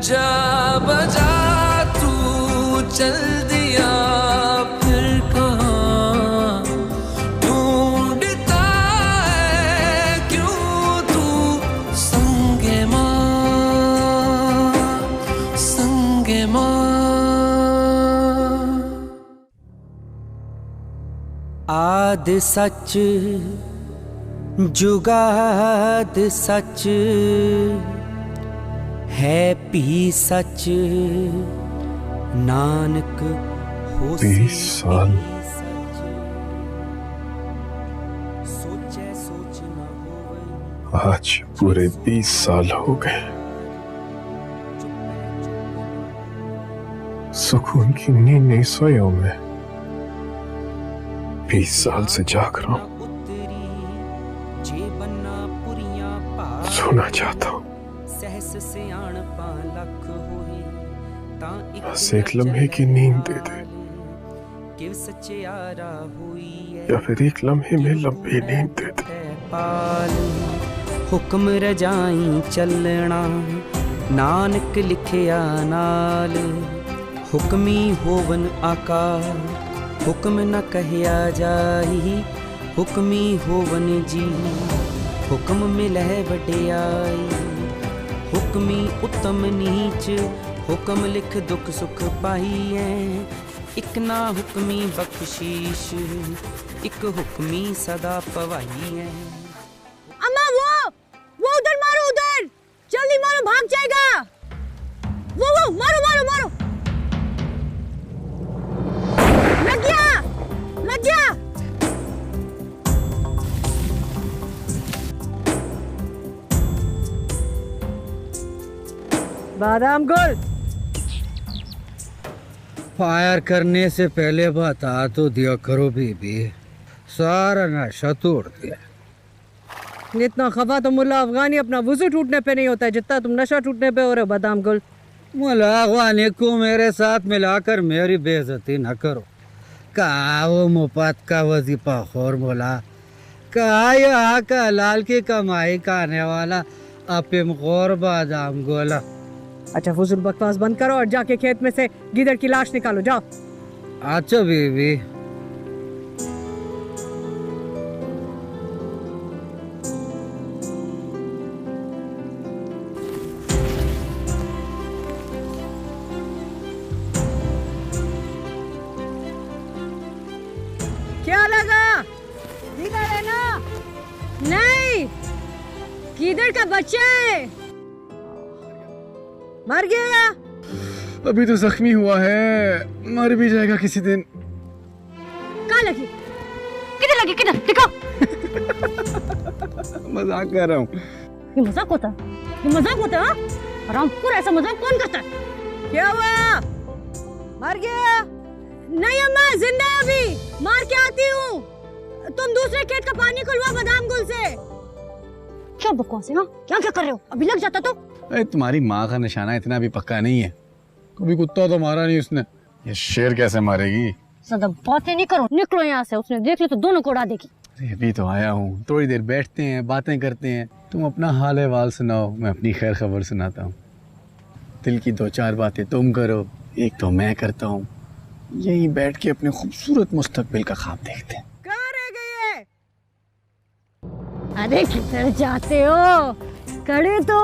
जा बजा तू चल दिया फिर कहाँ ढूंढता है क्यों तू संगे माँ आद सच जुगाद सच है पी सच नानक हो 20 साल आज पूरे 20 साल हो गए। सुकून की नींद नहीं सोया हूं मैं। 20 साल से जाग रहा हूं। सोना चाहता हूं। बस एक लम्हे की नींद दे दे या फिर एक लम्हे में लंबी नींद दे दे। हुक्म रजाई चलना नानक लिखिया नाल हुक्मी होवन आकार हुक्म न कहया जाही हुक्मी होवन जी हुक्म मिलह वड्याई हुक्मी उत्तम नीच हुक्म लिख दुख सुख पाईए इक ना हुक्मी बख्शीश इक हुक्मी सदा पवाई है। अम्मा वो उधर मारो, उधर जल्दी मारो, भाग जाएगा। वो मारो मारो मारो। लग गया। बादाम गुल फायर करने से पहले बता तो दिया करो बीबी, सारा नशा तोड़ दिया। इतना खफा तो मुल्ला अफगानी अपना वुजू टूटने पे नहीं होता है जितना तुम नशा टूटने पे हो रहे हो। बादाम गुल मुल्ला अफगानी को मेरे साथ मिलाकर मेरी बेइज्जती न करो। कहा वो मुफ्त का वजीफा खोर बोला, कहा यहाँ का लाल की कमाई का आने वाला अफीम खोर बादाम गोला। अच्छा फुजुल बकवास बंद करो और जाके खेत में से गिदड़ की लाश निकालो, जाओ। अच्छा बीबी। क्या लगा? गिदड़ है ना? नहीं, गिदड़ का बच्चा है, मर गया। अभी तो जख्मी हुआ है, मर भी जाएगा किसी दिन। कहाँ लगी? किधर दिखाओ। मजाक कर रहा हूँ। ये मजाक होता है? हरामखोर, ऐसा मजाक कौन करता है? क्या हुआ? मर गया? नहीं अम्मा, जिंदा है अभी, मार के आती हूँ। तुम दूसरे खेत का पानी खुलवा बादाम गुल से। क्या बकवास है? क्या कर रहे हो? अभी लग जाता तो। अरे तुम्हारी माँ का निशाना इतना भी पक्का नहीं है। कभी कुत्ता तो मारा नहीं उसने, ये शेर कैसे मारेगी? ज्यादा बातें नहीं करो, निकलो यहाँ से। उसने देख ली तो दोनों को उड़ा देगी। अरे अभी तो आया हूँ, थोड़ी देर बैठते हैं, बातें करते हैं। तुम अपना हाल अहवाल सुनाओ, मैं अपनी खैर खबर सुनाता हूँ। दिल की 2-4 बातें तुम करो, एक तो मैं करता हूँ। यहीं बैठ के अपने खूबसूरत मुस्तकबिल का ख्वाब देखते हैं। कहाँ रह गई है? अरे किधर जाते हो? खड़े तो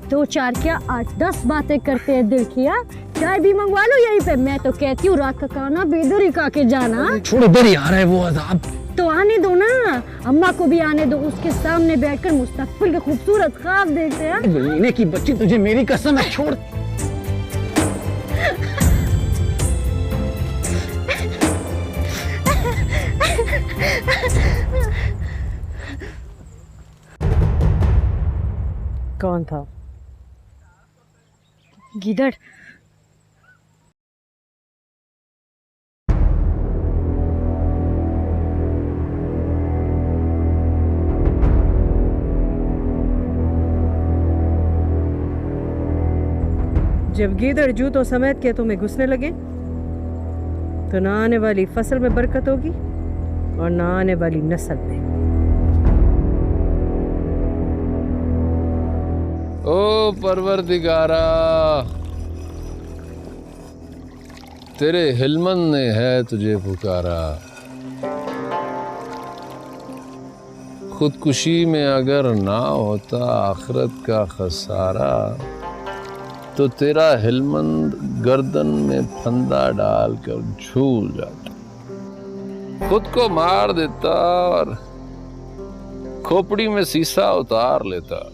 2-4 क्या 8-10 बातें करते हैं दिल की। चाय भी मंगवा लो यहीं पे। मैं तो कहती हूँ रात का खाना बेदर ही खा के जाना। छोड़ो, इधर ही आ रहा है वो अज़ाब। तो आने दो ना, अम्मा को भी आने दो। उसके सामने बैठकर मुस्तकबिल के खूबसूरत ख्वाब देखते हैं। गलीने की बच्ची, तुझे मेरी कसम है, छोड़। कौन था? गिदड़। जब गिदड़ जूतों समेत के तुम्हें घुसने लगे तो ना आने वाली फसल में बरकत होगी और ना आने वाली नस्ल में। ओ परवरदिगारा, तेरे हिलमन ने है तुझे पुकारा। खुदकुशी में अगर ना होता आखिरत का खसारा, तो तेरा हिलमंद गर्दन में फंदा डालकर झूल जाता, खुद को मार देता और खोपड़ी में शीशा उतार लेता,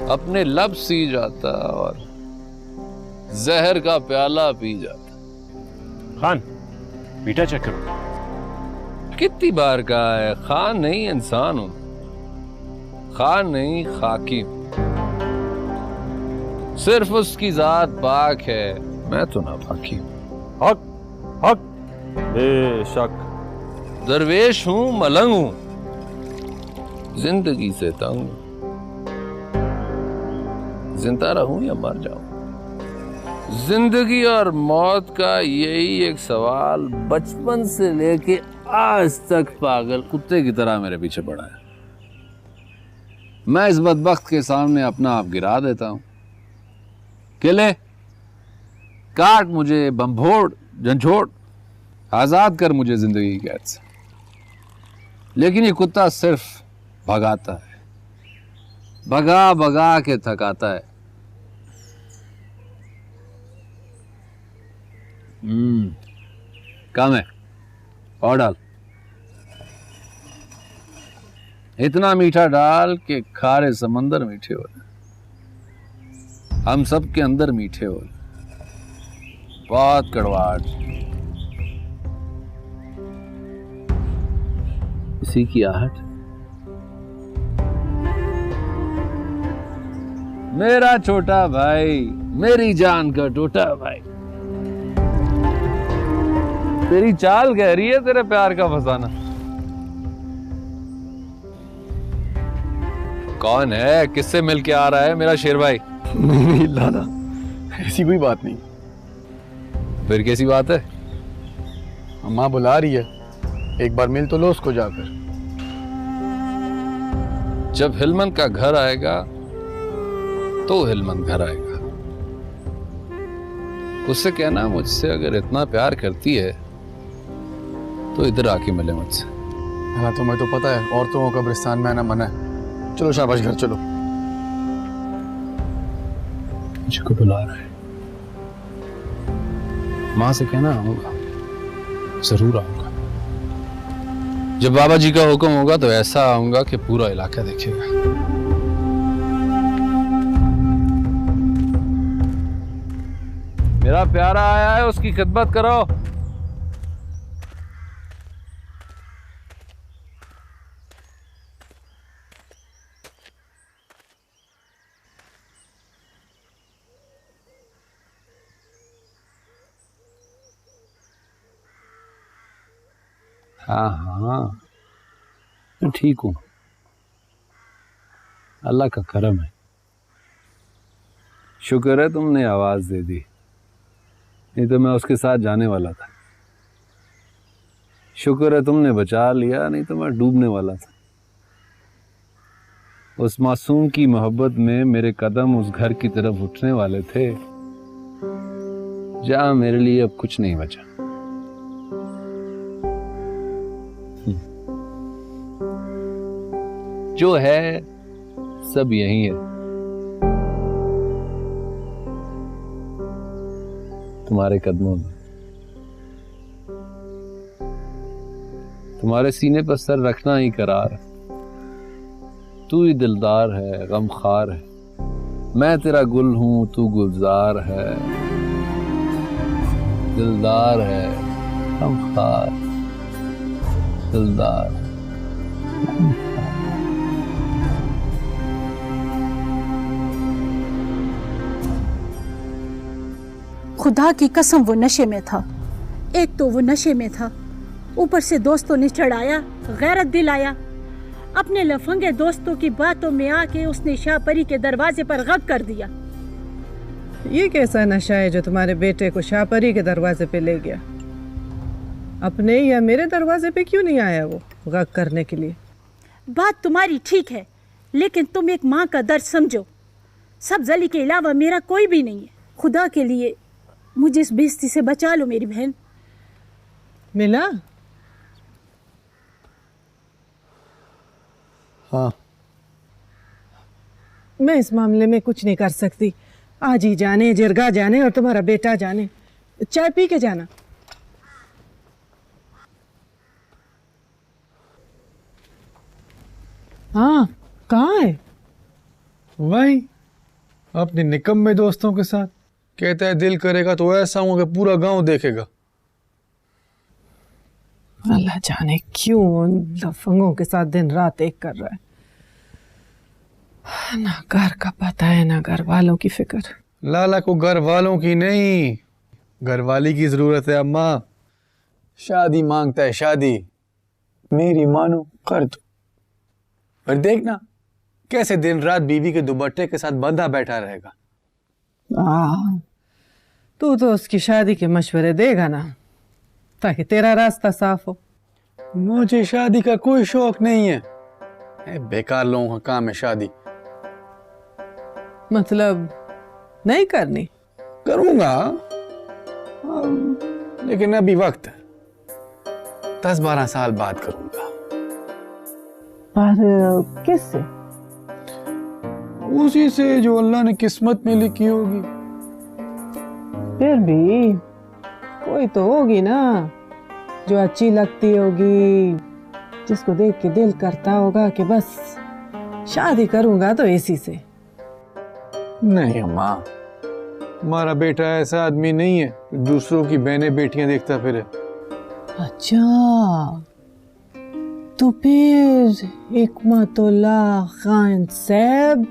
अपने लब सी जाता और जहर का प्याला पी जाता। खान, मीठा चेक करो। कितनी बार कहा है, खान नहीं इंसान हूं, खान नहीं खाकी। सिर्फ उसकी जात पाक है, मैं तो ना पाकी हूं। हक हक बेशक। दरवेश हूं, मलंग हूं, जिंदगी से तंग हूं। जिंदा रहूं या मर जाऊं, जिंदगी और मौत का यही एक सवाल बचपन से लेके आज तक पागल कुत्ते की तरह मेरे पीछे पड़ा है। मैं इस बदबख्त के सामने अपना आप गिरा देता हूं। किले काट मुझे, बम्भोड़ झंझोड़, आजाद कर मुझे जिंदगी की कैद से। लेकिन ये कुत्ता सिर्फ भगाता है, भगा भगा के थकाता है। कम है, और डाल। इतना मीठा डाल के खारे समंदर मीठे हो, हम सब के अंदर मीठे हो। बहुत कड़वाहट इसी की आहट। मेरा छोटा भाई, मेरी जान का टोटा भाई, तेरी चाल कह रही है तेरे प्यार का फसाना। कौन है, किससे मिलके आ रहा है मेरा शेर भाई? नहीं लाला, ऐसी कोई बात नहीं। फिर कैसी बात है? अम्मा बुला रही है, एक बार मिल तो लो उसको जाकर। जब हिलमन का घर आएगा तो हिलमन घर आएगा। उससे कहना मुझसे अगर इतना प्यार करती है तो इधर आके मिले मुझसे। हाँ तुम्हें तो पता है औरतों को कब्रिस्तान में आना मना है। चलो शाबाश घर चलो। मुझको बुला रहा है, माँ से कहना आऊंगा, जरूर आऊंगा। जब बाबा जी का हुक्म होगा तो ऐसा आऊंगा कि पूरा इलाका देखेगा। मेरा प्यारा आया है, उसकी खिदमत करो। हाँ हाँ, मैं ठीक हूं, अल्लाह का करम है। शुक्र है तुमने आवाज दे दी, नहीं तो मैं उसके साथ जाने वाला था। शुक्र है तुमने बचा लिया, नहीं तो मैं डूबने वाला था। उस मासूम की मोहब्बत में मेरे कदम उस घर की तरफ उठने वाले थे जहां मेरे लिए अब कुछ नहीं बचा। जो है सब यही है, तुम्हारे कदमों में। तुम्हारे सीने पर सर रखना ही करार है। तू ही दिलदार है, गमखार है। मैं तेरा गुल हूं, तू गुलजार है। दिलदार है, गमखार, दिलदार। खुदा की कसम वो नशे में था। एक तो वो नशे में था, ऊपर से दोस्तों ने चढ़ाया, गैरत दिलाया। अपने लफंगे दोस्तों की बातों में आके उसने शाहपरी के दरवाजे पर गब कर दिया। ये कैसा नशा है जो तुम्हारे बेटे को शाहपरी के दरवाजे पे ले गया? अपने या मेरे दरवाजे पे क्यों नहीं आया वो गब करने के लिए? बात तुम्हारी ठीक है, लेकिन तुम एक माँ का दर्द समझो। सब्ज़ली के अलावा मेरा कोई भी नहीं है। खुदा के लिए मुझे इस बेइज्जती से बचा लो मेरी बहन। मिला? हाँ, मैं इस मामले में कुछ नहीं कर सकती। आज ही जाने, जिरगा जाने और तुम्हारा बेटा जाने। चाय पी के जाना। हाँ, कहाँ है? वही अपने निकम्मे दोस्तों के साथ। कहता है दिल करेगा तो ऐसा हूँ कि पूरा गांव देखेगा। अल्लाह जाने क्यों उन लफंगों के साथ दिन रात एक कर रहा है। ना घर का पता है ना घर वालों की फिक्र। लाला को घर वालों की नहीं, घर वाली की जरूरत है। अम्मा शादी मांगता है, शादी। मेरी मानो कर दो। और देखना कैसे दिन रात बीवी के दुपट्टे के साथ बंधा बैठा रहेगा। तू तो उसकी शादी के मशवरे देगा ना, ताकि तेरा रास्ता साफ हो। मुझे शादी का कोई शौक नहीं है। बेकार लोगों का काम है शादी। मतलब नहीं करनी? करूंगा, लेकिन अभी वक्त है। 10-12 साल बाद करूंगा। पर किससे? उसी से जो अल्लाह ने किस्मत में लिखी होगी। फिर भी कोई तो होगी ना जो अच्छी लगती होगी, जिसको देख के दिल करता होगा कि बस शादी करूंगा तो इसी से। नहीं अम्मा, हमारा बेटा ऐसा आदमी नहीं है दूसरों की बहनें बेटियां देखता फिरे। अच्छा, तो फिर हिकमतुल्लाह खान साहब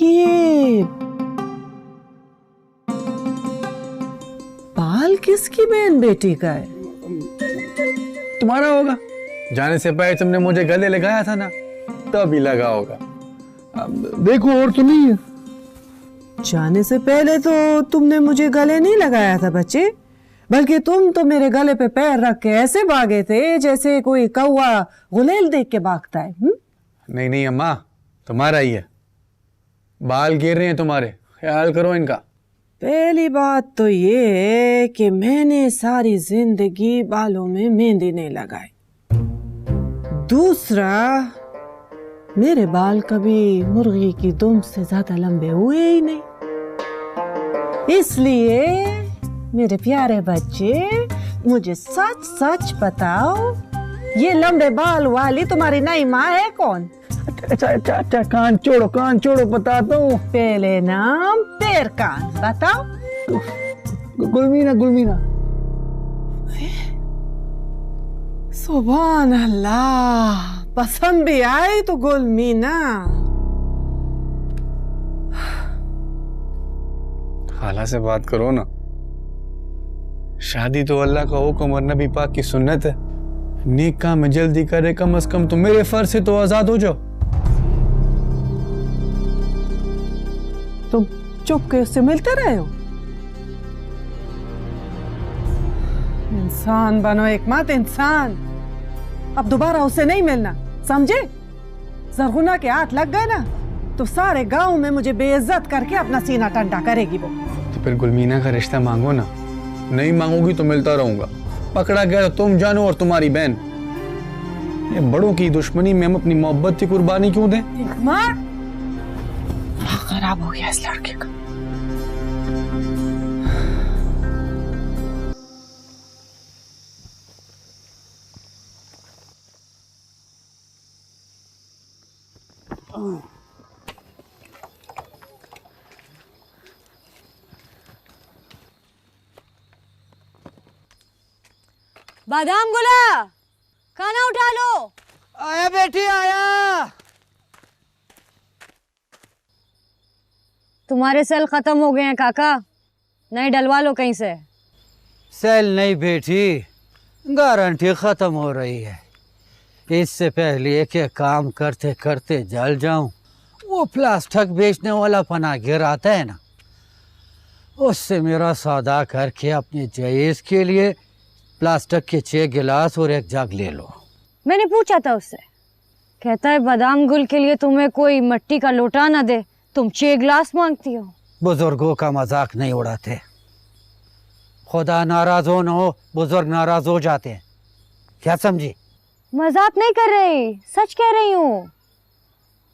ये बाल किसकी बहन बेटी का है? तुम्हारा होगा। जाने से पहले तुमने मुझे गले लगाया था ना, तभी लगा होगा। अब देखो और तो नहीं है। जाने से पहले तो तुमने मुझे गले नहीं लगाया था बच्चे, बल्कि तुम तो मेरे गले पे पैर रख के ऐसे भागे थे जैसे कोई कौवा गुलेल देख के भागता है। नहीं नहीं अम्मा, तुम्हारा ही है। बाल गिर रहे हैं तुम्हारे, ख्याल करो इनका। पहली बात तो ये है कि मैंने सारी जिंदगी बालों में मेहंदी नहीं लगाई। दूसरा, मेरे बाल कभी मुर्गी की दुम से ज्यादा लंबे हुए ही नहीं। इसलिए मेरे प्यारे बच्चे, मुझे सच सच बताओ, ये लंबे बाल वाली तुम्हारी नई माँ है कौन? अच्छा, कान छोड़ो बताता हूँ। पहले नाम फिर कान, बताओ। गुलमीना। सुभान अल्लाह, पसंद भी आई तो गुलमीना। खाला से बात करो ना। शादी तो अल्लाह का हुक्म और नबी पाक की सुन्नत है। नेक काम में जल्दी करे, कम से कम तो मेरे फर्ज से तो आजाद हो जाओ। तुम चुप के उससे मिलते रहे हो। इंसान बनो एक मत इंसान। अब दोबारा उससे नहीं मिलना, समझे? जरगुना के हाथ लग गए ना तो सारे गांव में मुझे बेइज्जत करके अपना सीना ठंडा करेगी वो। तो फिर गुलमीना का रिश्ता मांगो ना। नहीं मांगोगी तो मिलता रहूंगा। पकड़ा गया तो तुम जानो और तुम्हारी बहन। ये बड़ों की दुश्मनी में हम अपनी मोहब्बत की कुर्बानी क्यों दें? खराब हो गया इस लड़के का। बादाम गुला, खाना उठा लो। आया बेटी आया। तुम्हारे सेल खत्म हो गए हैं काका, नए डलवा लो कहीं से। सेल नहीं बेटी, गारंटी खत्म हो रही है। इससे पहले कि काम करते करते जल जाऊं, वो प्लास्टिक बेचने वाला पना गिर आता है ना, उससे मेरा सौदा करके अपने जयेज के लिए प्लास्टिक के 6 गिलास और 1 जग ले लो। मैंने पूछा था उससे, कहता है बादाम गुल के लिए तुम्हें कोई मिट्टी का लोटा ना दे, तुम 6 गिलास मांगती हो। बुजुर्गों का मजाक नहीं उड़ाते, खुदा नाराज हो न हो बुजुर्ग नाराज हो जाते हैं, क्या समझी? मजाक नहीं कर रही, सच कह रही हूँ।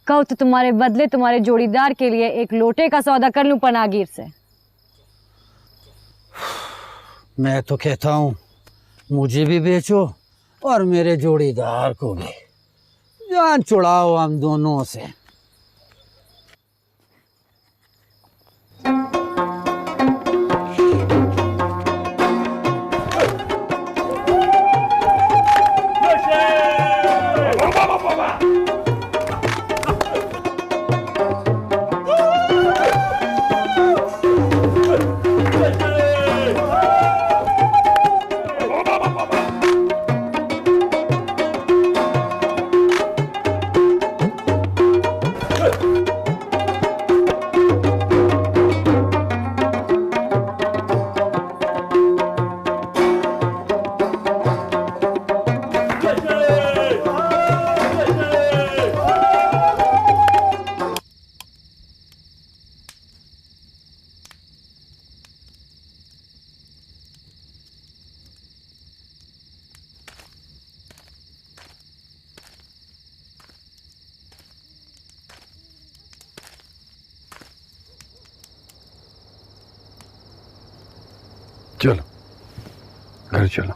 कहो तो तुम्हारे बदले तुम्हारे जोड़ीदार के लिए एक लोटे का सौदा कर लूं पनागीर से। मैं तो कहता हूँ मुझे भी बेचो और मेरे जोड़ीदार को भी, जान छुड़ाओ हम दोनों से। चलो घर चलो।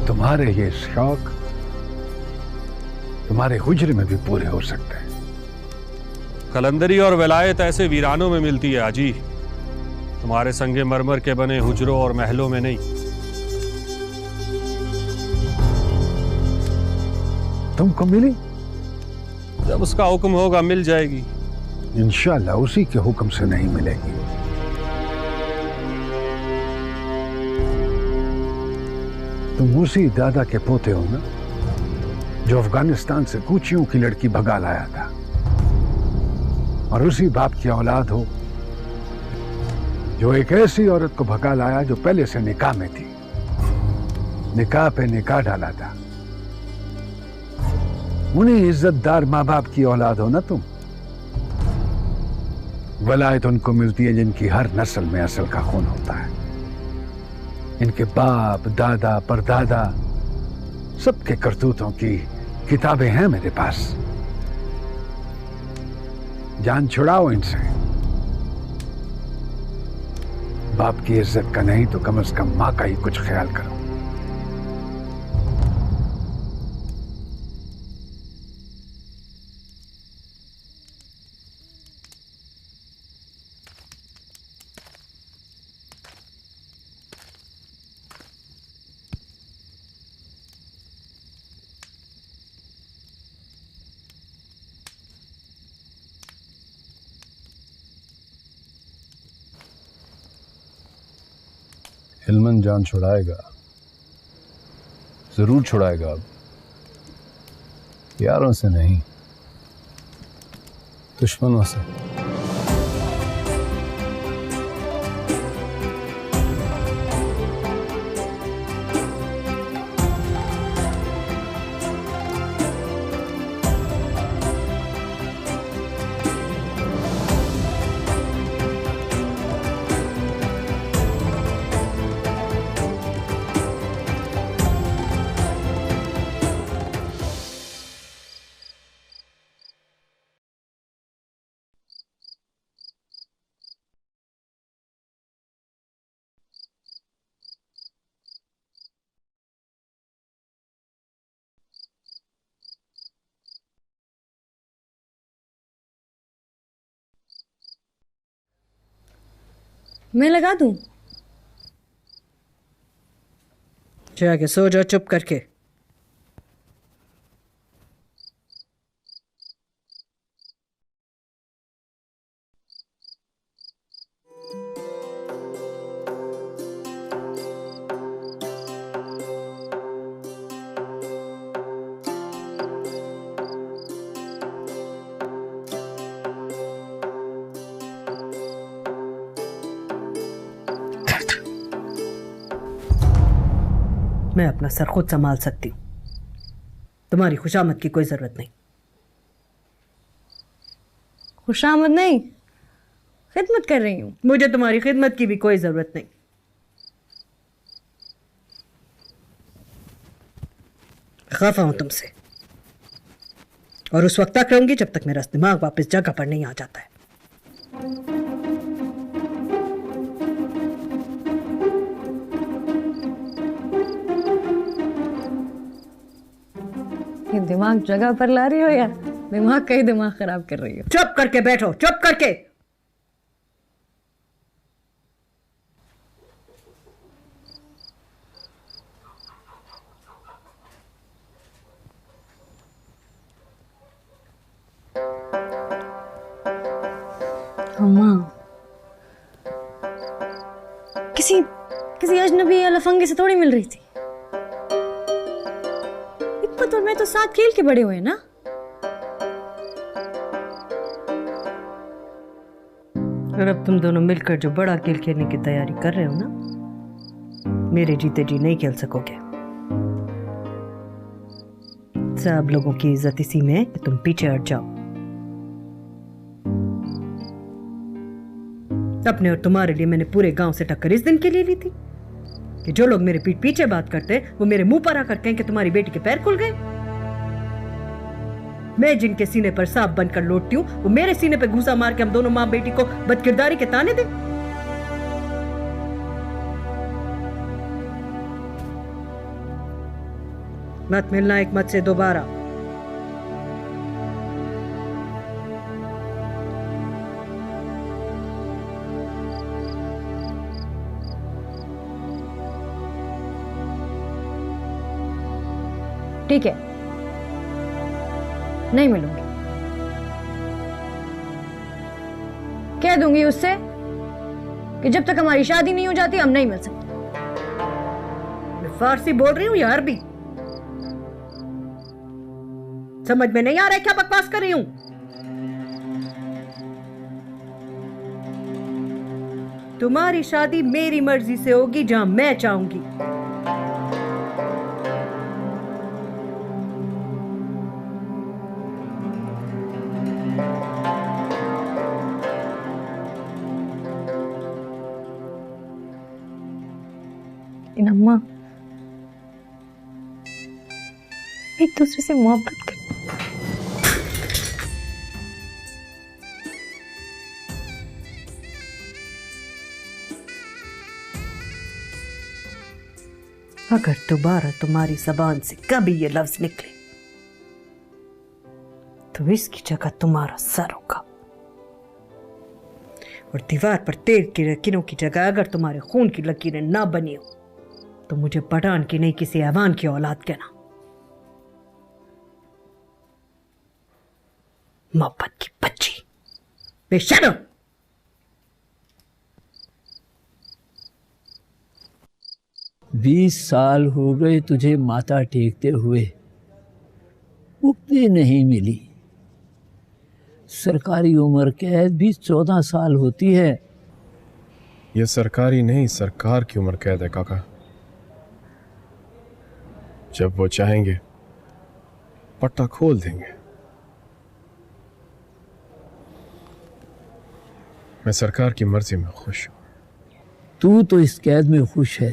तुम्हारे ये शौक तुम्हारे हुजरे में भी पूरे हो सकते हैं। कलंदरी और विलायत ऐसे वीरानों में मिलती है आजी, तुम्हारे संगे मरमर के बने हुजरों और महलों में नहीं। तुमको मिली? जब उसका हुक्म होगा मिल जाएगी। इंशाल्लाह उसी के हुक्म से नहीं मिलेगी। तुम उसी दादा के पोते हो ना जो अफगानिस्तान से कूचियों की लड़की भगा लाया था, और उसी बाप की औलाद हो जो एक ऐसी औरत को भगा लाया जो पहले से निकाह में थी, निकाह पे निकाह डाला था। उन्हीं इज्जतदार माँ बाप की औलाद हो ना तुम। वलायत उनको मिलती है जिनकी हर नस्ल में असल का खून होता है। इनके बाप दादा परदादा सबके करतूतों की किताबें हैं मेरे पास। जान छुड़ाओ इनसे। बाप की इज्जत का नहीं तो कम से कम मां का ही कुछ ख्याल करो। हिलमन जान छुड़ाएगा, जरूर छुड़ाएगा। अब यारों से नहीं, दुश्मनों से। मैं लगा दूं? जाके सो जाओ चुप करके। मैं अपना सर खुद संभाल सकती हूँ, तुम्हारी खुशामद की कोई जरूरत नहीं। खुशामद नहीं, खिदमत कर रही हूँ। मुझे तुम्हारी खिदमत की भी कोई जरूरत नहीं। खफा हूं तुमसे, और उस वक्त तक रहूंगी जब तक मेरा दिमाग वापस जगह पर नहीं आ जाता है। ये दिमाग जगह पर ला रही हो या दिमाग का ही दिमाग खराब कर रही हो? चुप करके बैठो, चुप करके। अम्मा, किसी अजनबी या लफंगे से थोड़ी मिल रही थी। हिकमत और मैं तो साथ खेल के बड़े हुए ना। और अब तुम दोनों मिलकर जो बड़ा खेल खेलने की तैयारी कर रहे हो ना, मेरे जीते जी नहीं खेल सकोगे। सब लोगों की इज्जत इसी में है कि तुम पीछे हट जाओ। अपने और तुम्हारे लिए मैंने पूरे गांव से टक्कर इस दिन के लिए ली थी कि जो लोग मेरे पीठ पीछे बात करते वो मेरे मुंह पर आकर कहें कि तुम्हारी बेटी के पैर खुल गए। मैं जिनके सीने पर सांप बनकर लौटती हूँ वो मेरे सीने पे घूसा मार के हम दोनों माँ बेटी को बदकिरदारी के ताने दे। मत मिलना एक मत से दोबारा। ठीक है, नहीं मिलूंगी। कह दूंगी उससे कि जब तक हमारी शादी नहीं हो जाती हम नहीं मिल सकते। मैं फारसी बोल रही हूँ या अरबी? समझ में नहीं आ रहा है क्या बकवास कर रही हूं? तुम्हारी शादी मेरी मर्जी से होगी जहां मैं चाहूंगी। अम्मा, एक दूसरे से मोहब्बत कर। अगर दोबारा तुम्हारी जबान से कभी ये लफ्ज निकले तो इसकी जगह तुम्हारा सर होगा, और दीवार पर तेल की लकीरों की जगह अगर तुम्हारे खून की लकीरें ना बनी हो तो मुझे पठान की नहीं किसी ऐवान की औलाद कहना। मोहब्बत की बच्ची, बेशर्म। 20 साल हो गए तुझे माथा टेकते हुए, मुक्ति नहीं मिली। सरकारी उम्र कैद भी 14 साल होती है। ये सरकारी नहीं, सरकार की उम्र कैद है काका। जब वो चाहेंगे पट्टा खोल देंगे। मैं सरकार की मर्जी में खुश हूं। तू तो इस कैद में खुश है,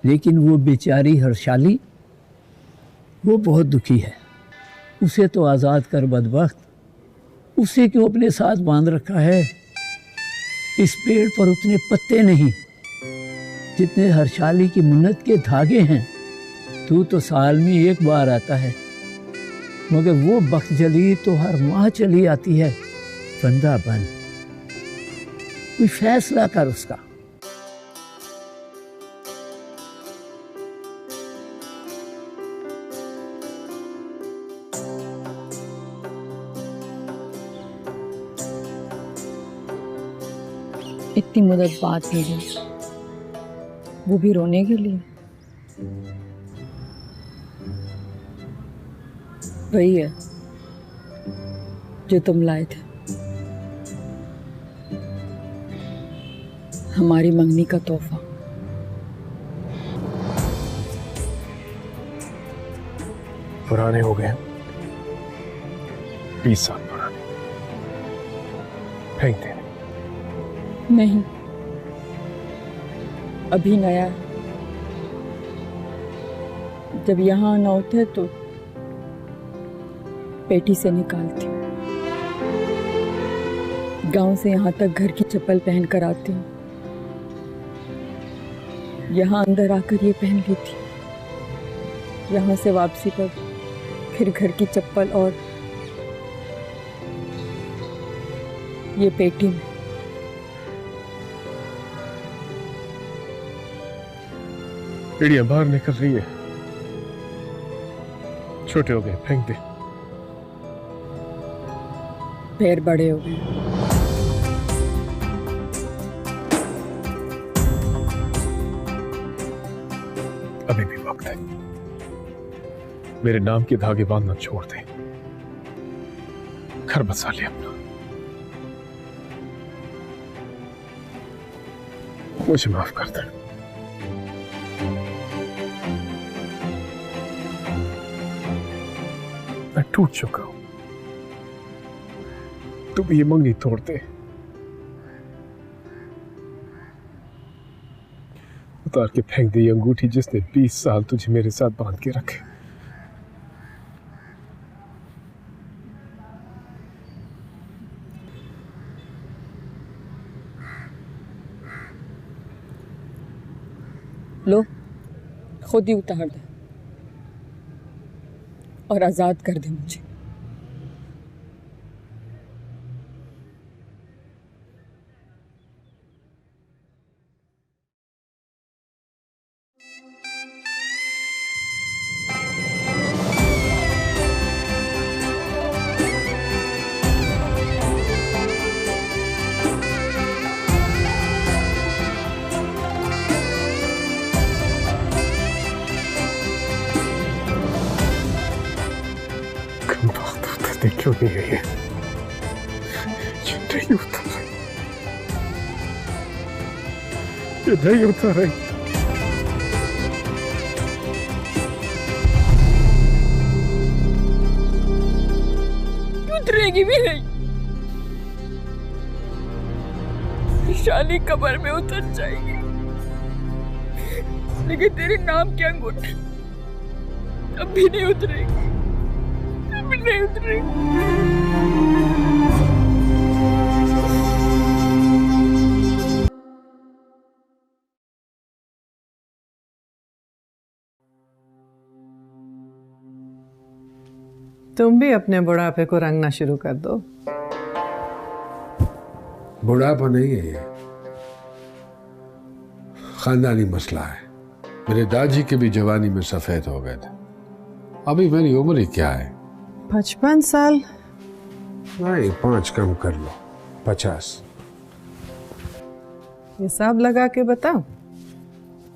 लेकिन वो बेचारी हर्षाली, वो बहुत दुखी है। उसे तो आज़ाद कर बदबख्त, उसे क्यों अपने साथ बांध रखा है? इस पेड़ पर उतने पत्ते नहीं जितने हर्षाली की मुन्नत के धागे हैं। तू तो साल में एक बार आता है, मगर वो बख्त जली तो हर माह चली आती है। बंदा बन, कोई फैसला कर उसका। इतनी मदद बात मिली, वो भी रोने के लिए। वही है जो तुम लाए थे, हमारी मंगनी का तोहफा। पुराने हो गए, 20 साल पुराने, फेंक देने। नहीं, अभी नया है। जब यहाँ आना होता है तो पेटी से निकालती हूँ, गांव से यहाँ तक घर की चप्पल पहन कर आती हूँ, यहाँ अंदर आकर ये पहन ली थी, यहाँ से वापसी पर फिर घर की चप्पल और ये पेटी में। चिड़िया बाहर निकल रही है, छोटे हो गए, फेंक दे। पैर बड़े हो गए। अभी भी वक्त है, मेरे नाम के धागे बांधना छोड़ दे, घर बसा ले अपना। मुझे माफ कर दे। मैं टूट चुका हूं, तुम ये मंगनी तोड़ दे। उतार के फेंक दे ये अंगूठी जिसने 20 साल तुझे मेरे साथ बांध के रखे। लो, खुद ही उतार दे और आजाद कर दे मुझे। क्यों नहीं है ये नहीं उतर रही, ये नहीं उतर रही। उतरेगी भी नहीं, शाली कब्र में उतर जाएगी, लेकिन तेरे नाम की अंगूठी अब भी नहीं उतरेगी, अब नहीं उतरेगी। तुम भी अपने बुढ़ापे को रंगना शुरू कर दो। बुढ़ापा नहीं है ये, खानदानी मसला है। मेरे दादी के भी जवानी में सफेद हो गए थे। अभी मेरी उम्र ही क्या है? 55 साल। नहीं, 5 कम कर लो, 50। हिसाब लगा के बताओ।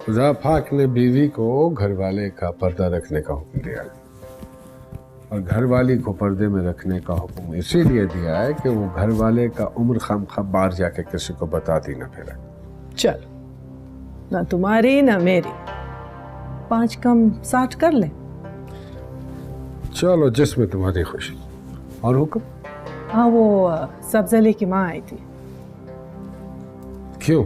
खुदा पाक ने बीवी को घर वाले का पर्दा रखने का हुक्म दिया, और घर वाली को पर्दे में रखने का हुक्म इसीलिए दिया है कि वो घर वाले का उम्र खामखा बाहर जाके किसी को बताती ना फिर। चलो, ना तुम्हारी ना मेरी, 5 कम 60 कर ले। चलो, जिसमें तुम्हारी खुशी। और हुक्म? हाँ, वो सब्जली की माँ आई थी। क्यों?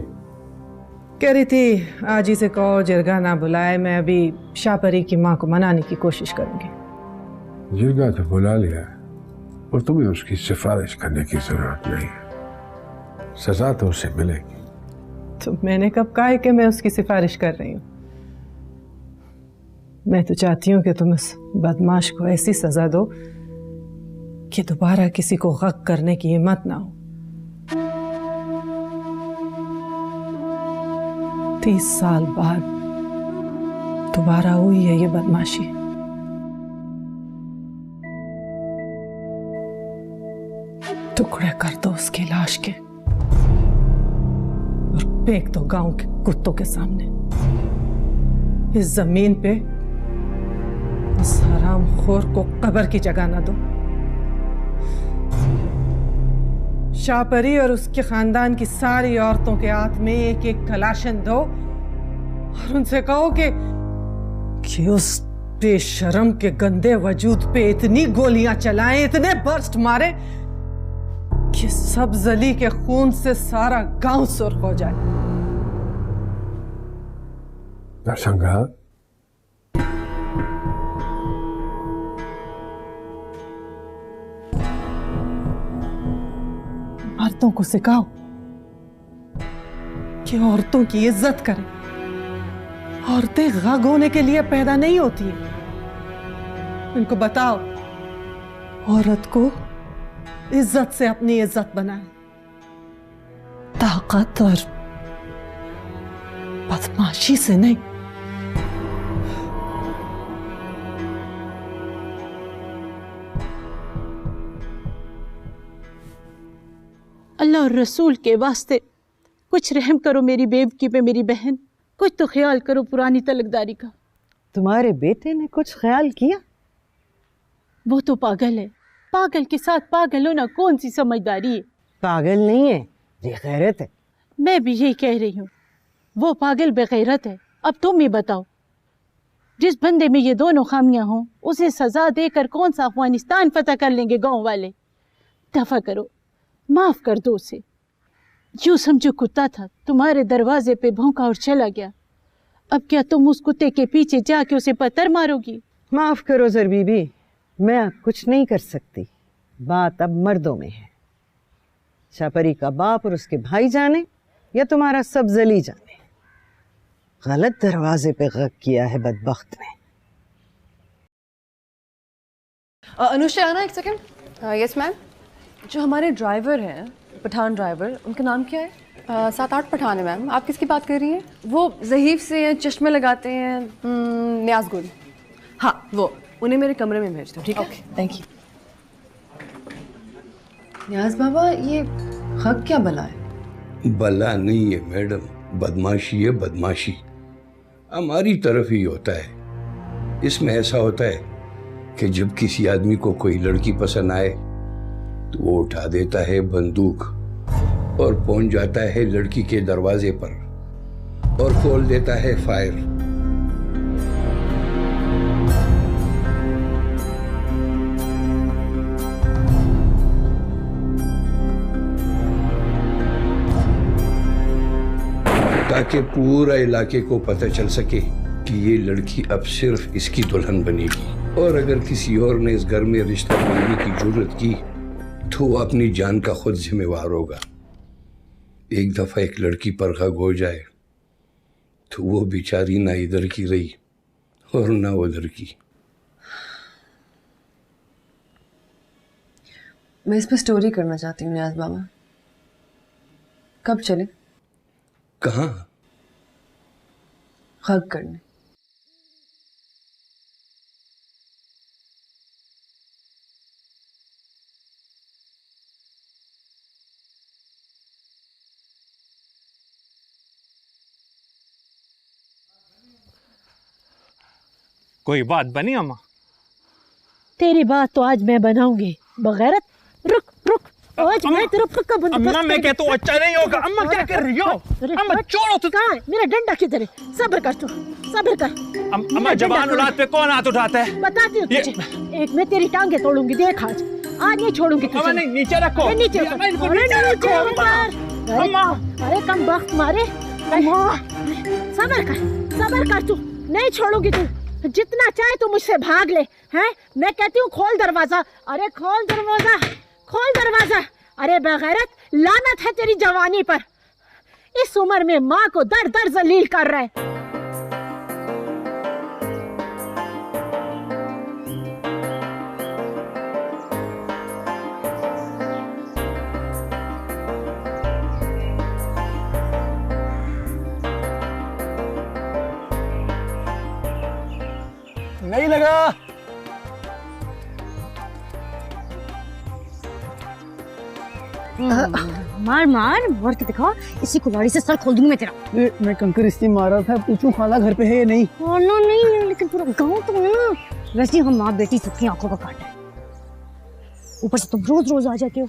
कह रही थी आज ही से कहो जिरगा ना बुलाए, मैं अभी शाहपरी की माँ को मनाने की कोशिश करूंगी। जिरगा तो बुला लिया है, और तुम्हें उसकी सिफारिश करने की जरूरत नहीं है, सजा तो उसे मिलेगी। तो मैंने कब कहा है कि मैं उसकी सिफारिश कर रही हूँ? मैं तो चाहती हूँ कि तुम उस बदमाश को ऐसी सजा दो कि दोबारा किसी को गक करने की हिम्मत ना हो। 30 साल बाद दोबारा हुई है ये बदमाशी। टुकड़े कर दो उसकी लाश के और फेंक दो गांव के कुत्तों के सामने। इस जमीन पे इस हरामखोर को कब्र की जगह ना दो। शाहपरी और उसके खानदान की सारी औरतों के हाथ में एक एक कलाशन दो और उनसे कहो कि उस बेशरम के गंदे वजूद पे इतनी गोलियां चलाएं, इतने बर्स्ट मारे कि सब जली के खून से सारा गांव सुर्ख हो जाए। नरसंगा, मर्दों को सिखाओ कि औरतों की इज्जत करें। औरतें गग होने के लिए पैदा नहीं होती हैं। इनको बताओ औरत को इज्जत से अपनी इज्जत बनाए, ताकत और बदमाशी से नहीं। अल्लाह और रसूल के वास्ते कुछ रहम करो मेरी बेवकी पे मेरी बहन। कुछ तो ख्याल करो पुरानी तलकदारी का। तुम्हारे बेटे ने कुछ ख्याल किया? वो तो पागल है। पागल के साथ पागल होना कौन सी समझदारी है? पागल नहीं है, बेगैरत है। मैं भी यही कह रही हूँ, वो पागल बेगैरत है। अब तुम ही बताओ, जिस बंदे में ये दोनों खामियां हों उसे सजा देकर कौन सा अफगानिस्तान फतह कर लेंगे गांव वाले? दफा करो, माफ कर दो उसे। यूं समझो कुत्ता था, तुम्हारे दरवाजे पे भौंका और चला गया। अब क्या तुम उस कुत्ते के पीछे जाके उसे पत्थर मारोगी? माफ करो जर बीबी, मैं अब कुछ नहीं कर सकती। बात अब मर्दों में है। शाहपरी का बाप और उसके भाई जाने या तुम्हारा सब जली जाने। गलत दरवाजे पे गग किया है बदबख्त ने। अनुष्का आना एक सेकंड। Yes ma'am. जो हमारे ड्राइवर हैं, पठान ड्राइवर, उनका नाम क्या है? 7-8 पठान है मैम। आप किसकी बात कर रही हैं? वो ज़हीफ से हैं, चश्मे लगाते हैं। न्याज गुल। हाँ वो, उन्हें मेरे कमरे में भेज दो, ठीक है? Okay, thank you. न्याज बाबा, ये हक क्या बला है? बला नहीं है मैडम, बदमाशी है बदमाशी। हमारी तरफ ही होता है। इसमें ऐसा होता है कि जब किसी आदमी को कोई लड़की पसंद आए तो वो उठा देता है बंदूक और पहुंच जाता है लड़की के दरवाजे पर और खोल देता है फायर। ताकि पूरा इलाके को पता चल सके कि ये लड़की अब सिर्फ इसकी दुल्हन बनेगी, और अगर किसी और ने इस घर में रिश्ता करने की जुर्रत की तो वो अपनी जान का खुद जिम्मेवार होगा। एक दफा एक लड़की पर गग हो जाए तो वो बेचारी ना इधर की रही और ना उधर की। मैं इस पर स्टोरी करना चाहती हूँ न्याज बाबा। कब चले? कहाँ? हक करने। कोई बात बनी अम्मा? तेरी बात तो आज मैं बनाऊंगी। बगैरत, रुक रुक, आज मैं तेरा पक्का बंदोबस्त। अम्मा मैं कहता हूँ अच्छा नहीं होगा। अम्मा क्या कर रही हो? अम्मा छोड़ो तो। कहाँ है मेरा डंडा? किधर है? सब्र कर तू, सब्र कर। अम्मा जवान औलाद पे कौन हाथ उठाता है? बताती हूँ तुझे। एक मैं तेरी टांगे तोड़ूंगी, देख आज। आज नहीं छोड़ूंगी तुझे। अम्मा नहीं, नीचे रखो। नीचे अम्मा। अरे कम वक्त मारे। सब्र कर तू, नहीं छोड़ूंगी तू। जितना चाहे तू मुझसे भाग ले, हैं? मैं कहती हूँ खोल दरवाजा। अरे खोल दरवाजा, खोल दरवाजा। अरे बेगैरत, लानत है तेरी जवानी पर। इस उम्र में माँ को दर दर जलील कर रहा है। नहीं लगा। मार मार मार के दिखा, इसी कुल्हाड़ी से सर खोल दूंगी मैं तेरा। मैं कंकर इसलिए मारा था, पूछूं खाला घर पे है या नहीं? खाना नहीं, लेकिन पूरा गांव तो है ना। वैसे हम माँ बेटी सबकी आंखों का काटा है, ऊपर से तुम रोज रोज आ जाते हो।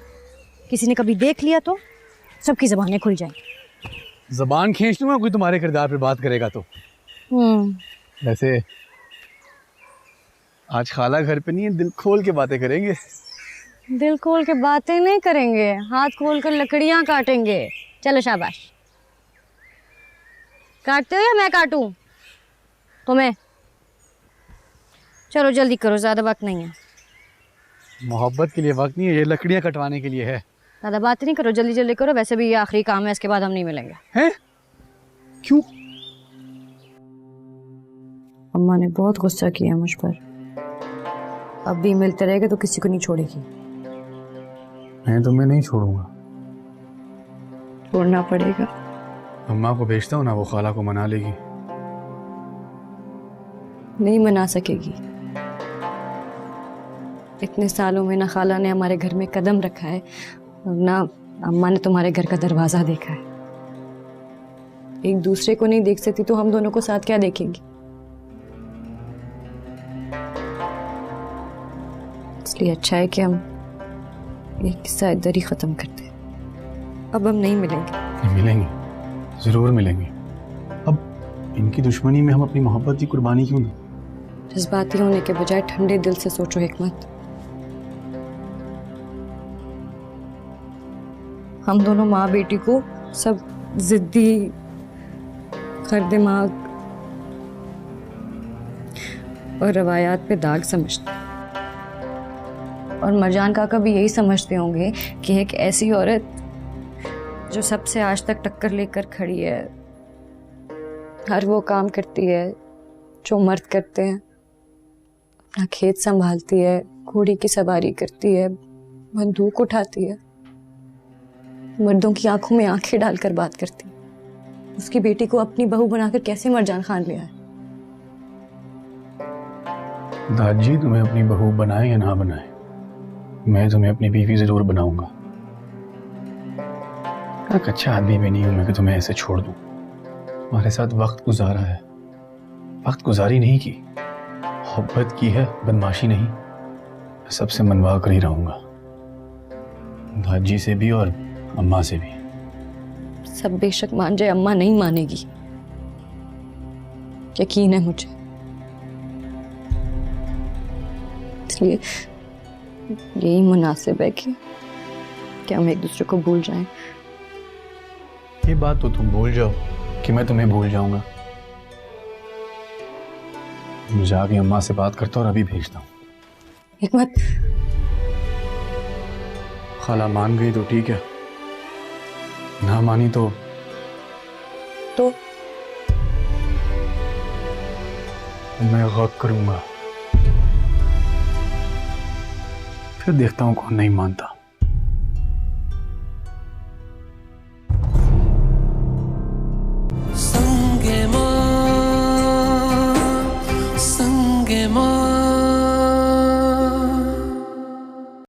किसी ने कभी देख लिया तो सबकी जबानें खुल जाएंगी। जबान खींच लूंगा कोई तुम्हारे किरदार पे बात करेगा तो। वैसे आज खाला घर पे नहीं है, दिल खोल के बातें करेंगे। दिल खोल के बातें नहीं करेंगे, हाथ खोल कर लकड़ियां काटेंगे। चलो शाबाश। काटते हो या मैं काटूं तुम्हें? चलो जल्दी करो, ज्यादा वक्त नहीं है। मोहब्बत के लिए वक्त नहीं है, ये लकड़ियां कटवाने के लिए है। ज्यादा बात नहीं करो, जल्दी जल्दी करो। वैसे भी ये आखिरी काम है, इसके बाद हम नहीं मिलेंगे। हैं? क्यों? अम्मा ने बहुत गुस्सा किया मुझ पर। अब भी मिलते रहेगा तो किसी को नहीं छोड़ेगी। मैं तुम्हें नहीं छोड़ूंगा। छोड़ना पड़ेगा। अम्मा को भेजता हूँ ना, वो खाला को मना लेगी। नहीं मना सकेगी। इतने सालों में ना खाला ने हमारे घर में कदम रखा है और ना अम्मा ने तुम्हारे घर का दरवाजा देखा है। एक दूसरे को नहीं देख सकती तो हम दोनों को साथ क्या देखेंगी? इसलिए अच्छा है कि हम ये किस्सा इधर ही खत्म करते हैं। अब हम नहीं मिलेंगे। मिलेंगे, जरूर मिलेंगे। अब इनकी दुश्मनी में हम अपनी मोहब्बत की कुर्बानी क्यों दें? जज्बाती होने के बजाय ठंडे दिल से सोचो हिकमत। हम दोनों माँ बेटी को सब जिद्दी, खर दिमाग और रवायात पे दाग समझते हैं। और मरजान काका भी यही समझते होंगे कि एक ऐसी औरत जो सबसे आज तक टक्कर लेकर खड़ी है, हर वो काम करती है जो मर्द करते हैं, अपना खेत संभालती है, घोड़ी की सवारी करती है, बंदूक उठाती है, मर्दों की आंखों में आंखें डालकर बात करती है। उसकी बेटी को अपनी बहू बनाकर कैसे मरजान खान लिया है? दादी तुम्हें अपनी बहू बनाए या ना बनाए, मैं तुम्हें अपनी बीवी जरूर बनाऊंगा। एक अच्छा आदमी भी नहीं हूं मैं कि तुम्हें ऐसे छोड़ दूं। तुम्हारे साथ वक्त गुजारा है, वक्त गुजारी नहीं की, मोहब्बत की है, बदमाशी नहीं। मैं सबसे मनवा कर ही रहूंगा, दादी से भी और अम्मा से भी। सब बेशक मान जाए, अम्मा नहीं मानेगी, यकीन है मुझे। इसलिए यही मुनासिब है कि हम एक दूसरे को भूल जाएं। ये बात तो तुम भूल जाओ कि मैं तुम्हें भूल जाऊंगा। मैं जाके अम्मा से बात करता हूँ और अभी भेजता हूँ। हिकमत, खाला मान गई तो ठीक है, ना मानी तो मैं गौर करूंगा। फिर देखता हूँ कौन नहीं मानता।